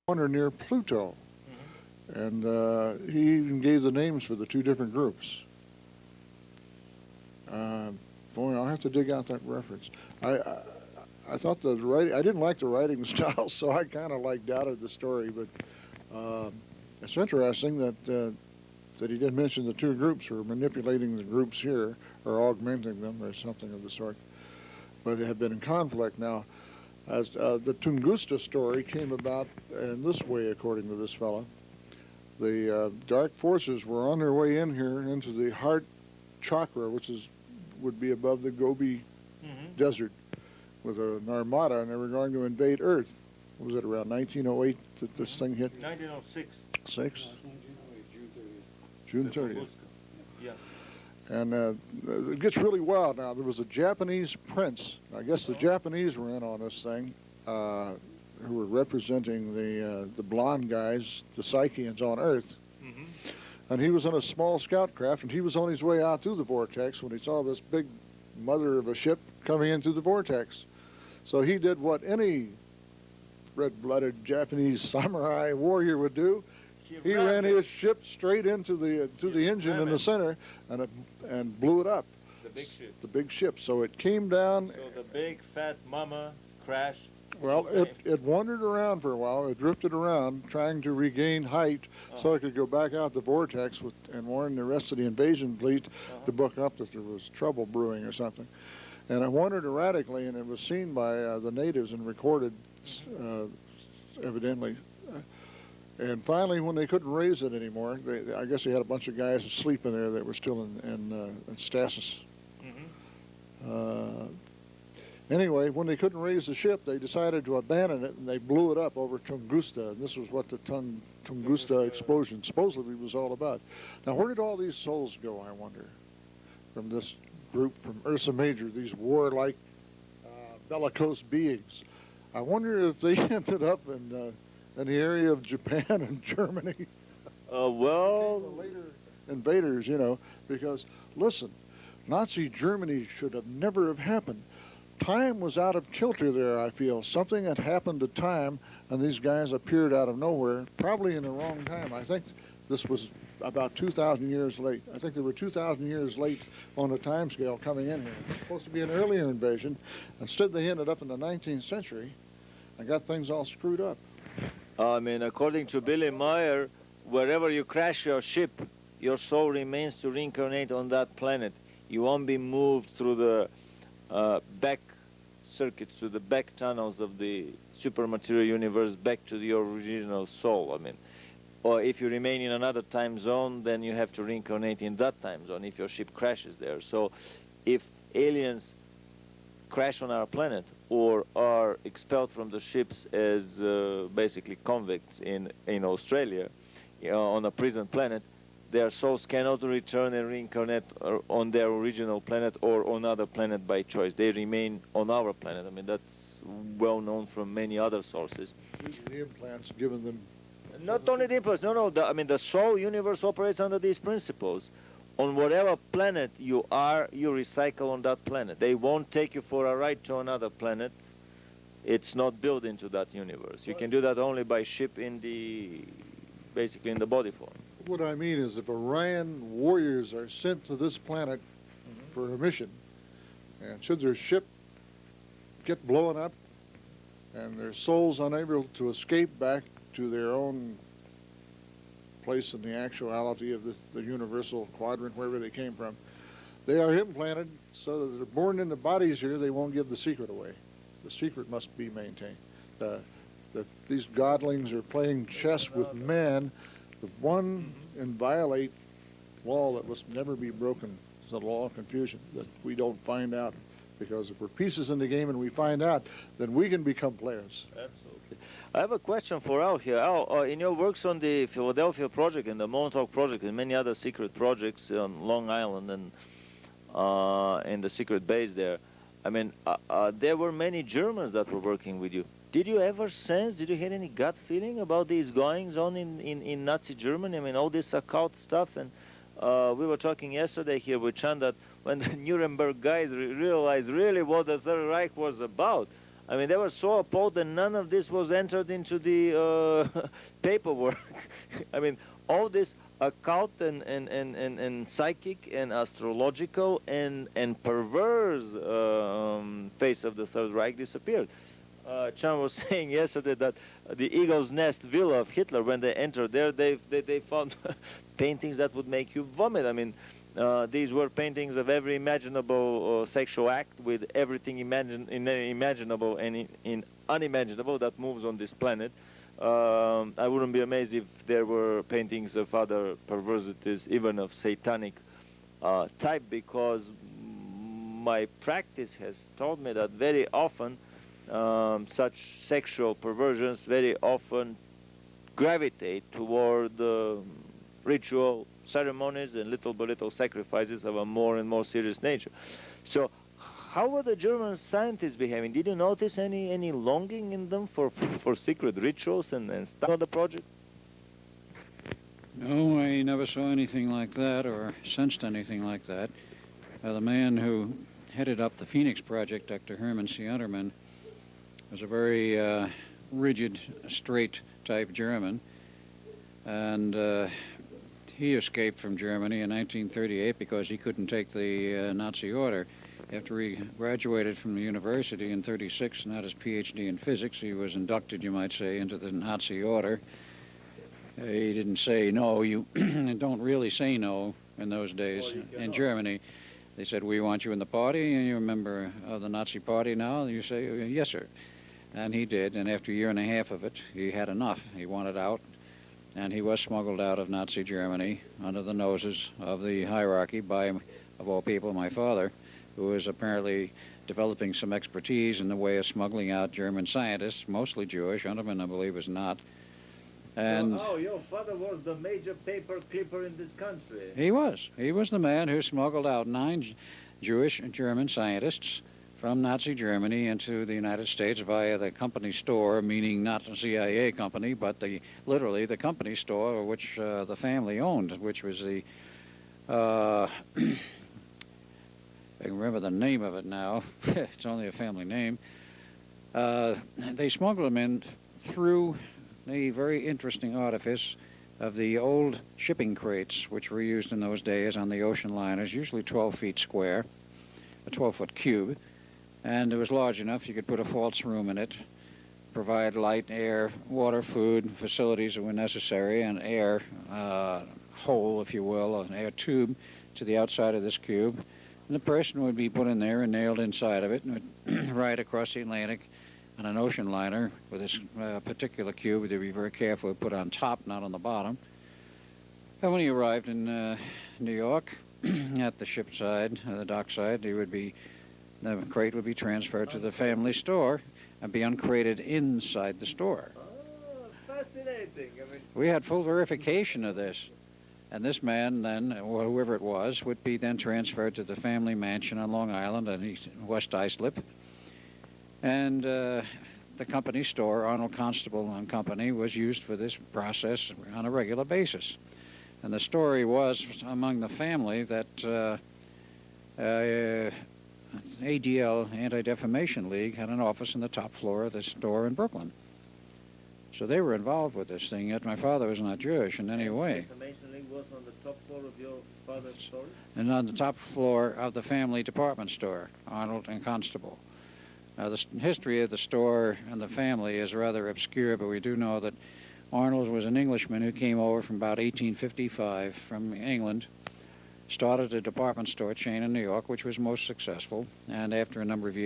on or near Pluto. And he even gave the names for the two different groups. Boy, I'll have to dig out that reference. I thought the writing, I didn't like the writing style, so I kind of like doubted the story, but it's interesting that that he did mention the two groups were manipulating the groups here, or augmenting them, or something of the sort. But they have been in conflict now. As the Tunguska story came about in this way, according to this fellow. The dark forces were on their way in here into the heart chakra, which would be above the Gobi Desert, with an armada, and they were going to invade Earth. Was it around 1908 that this thing hit? 1906. Six? June 30th. June 30th. Yeah. And it gets really wild now. There was a Japanese prince. I guess the Japanese were in on this thing, who were representing the blonde guys, the Psychians on Earth. And he was in a small scout craft, and he was on his way out through the vortex when he saw this big mother of a ship coming in through the vortex. So he did what any red-blooded Japanese samurai warrior would do. He ran his ship straight into the engine in the center, and blew it up. The big ship. The big ship. So it came down. So the big fat mama crashed. Well, it wandered around for a while. It drifted around, trying to regain height so it could go back out the vortex and warn the rest of the invasion fleet to book up that there was trouble brewing or something. And it wandered erratically, and it was seen by the natives and recorded, evidently. And finally, when they couldn't raise it anymore, I guess they had a bunch of guys asleep in there that were still in stasis. Anyway, when they couldn't raise the ship, they decided to abandon it, and they blew it up over Tunguska. And this was what the Tunguska explosion supposedly was all about. Now, where did all these souls go, I wonder, from this group, from Ursa Major, these warlike, bellicose beings? I wonder if they ended up in the area of Japan and Germany. Well, the later invaders, you know, because, listen, Nazi Germany should have never have happened. Time was out of kilter there, I feel. Something had happened to time, and these guys appeared out of nowhere, probably in the wrong time. I think this was about 2,000 years late. I think they were 2,000 years late on the time scale coming in here. It was supposed to be an earlier invasion. Instead, they ended up in the 19th century and got things all screwed up. I mean, according to Billy Meyer, wherever you crash your ship, your soul remains to reincarnate on that planet. You won't be moved through the back circuits, to the back tunnels of the supermaterial universe back to your original soul. I mean, or if you remain in another time zone, then you have to reincarnate in that time zone if your ship crashes there. So if aliens crash on our planet or are expelled from the ships as basically convicts in Australia, on a prison planet, their souls cannot return and reincarnate on their original planet or on another planet by choice. They remain on our planet. I mean, that's well known from many other sources. These are the implants given them. Not only the implants, no. I mean, the soul universe operates under these principles. On whatever planet you are, you recycle on that planet. They won't take you for a ride to another planet. It's not built into that universe. You can do that only by ship in the, basically in the body form. What I mean is, if Orion warriors are sent to this planet for a mission, and should their ship get blown up and their souls unable to escape back to their own place in the actuality of the universal quadrant, wherever they came from, they are implanted so that they're born into bodies here. They won't give the secret away. The secret must be maintained. That these godlings are playing chess with man. The one inviolate law that must never be broken is the law of confusion, that we don't find out. Because if we're pieces in the game and we find out, then we can become players. Absolutely. I have a question for Al here. Al, in your works on the Philadelphia project and the Montauk project and many other secret projects on Long Island and in the secret base there, I mean, there were many Germans that were working with you. Did you ever sense, did you have any gut feeling about these goings on in Nazi Germany? I mean, all this occult stuff, and we were talking yesterday here with Chan that when the Nuremberg guys realized really what the Third Reich was about, I mean, they were so appalled that none of this was entered into the paperwork. I mean, all this occult and psychic and astrological and perverse face of the Third Reich disappeared. Chan was saying yesterday that the Eagle's Nest villa of Hitler, when they entered there, they found paintings that would make you vomit. I mean, these were paintings of every imaginable sexual act with everything imaginable and unimaginable that moves on this planet. I wouldn't be amazed if there were paintings of other perversities, even of satanic type, because my practice has told me that very often such sexual perversions very often gravitate toward ritual ceremonies and little by little sacrifices of a more and more serious nature. So how were the German scientists behaving? Did you notice any longing in them for secret rituals and stuff on the project? No, I never saw anything like that or sensed anything like that. The man who headed up the Phoenix Project, Dr. Hermann Sieterman, was a very rigid, straight type German, and he escaped from Germany in 1938 because he couldn't take the Nazi order. After he graduated from the university in 36 and had his PhD in physics, he was inducted, you might say, into the Nazi order. He didn't say no. You don't really say no in those days in Germany. They said, we want you in the party, and you're a member of the Nazi party now? And you say, yes, sir. And he did, and after a year and a half of it, he had enough. He wanted out, and he was smuggled out of Nazi Germany under the noses of the hierarchy by, of all people, my father, who was apparently developing some expertise in the way of smuggling out German scientists, mostly Jewish. Unterman, I believe, was not. And oh, your father was the major paper clipper in this country. He was. He was the man who smuggled out 9 Jewish German scientists from Nazi Germany into the United States via the company store, meaning not the CIA company, but literally the company store which the family owned, which was the, I can remember the name of it now. It's only a family name. They smuggled them in through the very interesting artifice of the old shipping crates, which were used in those days on the ocean liners, usually 12 feet square, a 12-foot cube, and it was large enough you could put a false room in it, provide light, air, water, food, facilities that were necessary, and air hole, if you will, an air tube to the outside of this cube. And the person would be put in there and nailed inside of it and would ride across the Atlantic on an ocean liner with this particular cube. They'd be very careful to put on top, not on the bottom. And when he arrived in New York, at the ship side, the dock side, the crate would be transferred to the family store and be uncrated inside the store. Oh, fascinating. I mean, we had full verification of this. And this man then, or whoever it was, would be then transferred to the family mansion on Long Island and West Islip. And the company store, Arnold Constable and Company, was used for this process on a regular basis. And the story was among the family that ADL, Anti-Defamation League, had an office in the top floor of the store in Brooklyn. So they were involved with this thing, yet my father was not Jewish in any way. The Defamation League was on the top floor of your father's store? And on the top floor of the family department store, Arnold and Constable. Now, the history of the store and the family is rather obscure, but we do know that Arnold was an Englishman who came over from about 1855 from England, started a department store chain in New York, which was most successful, and after a number of years,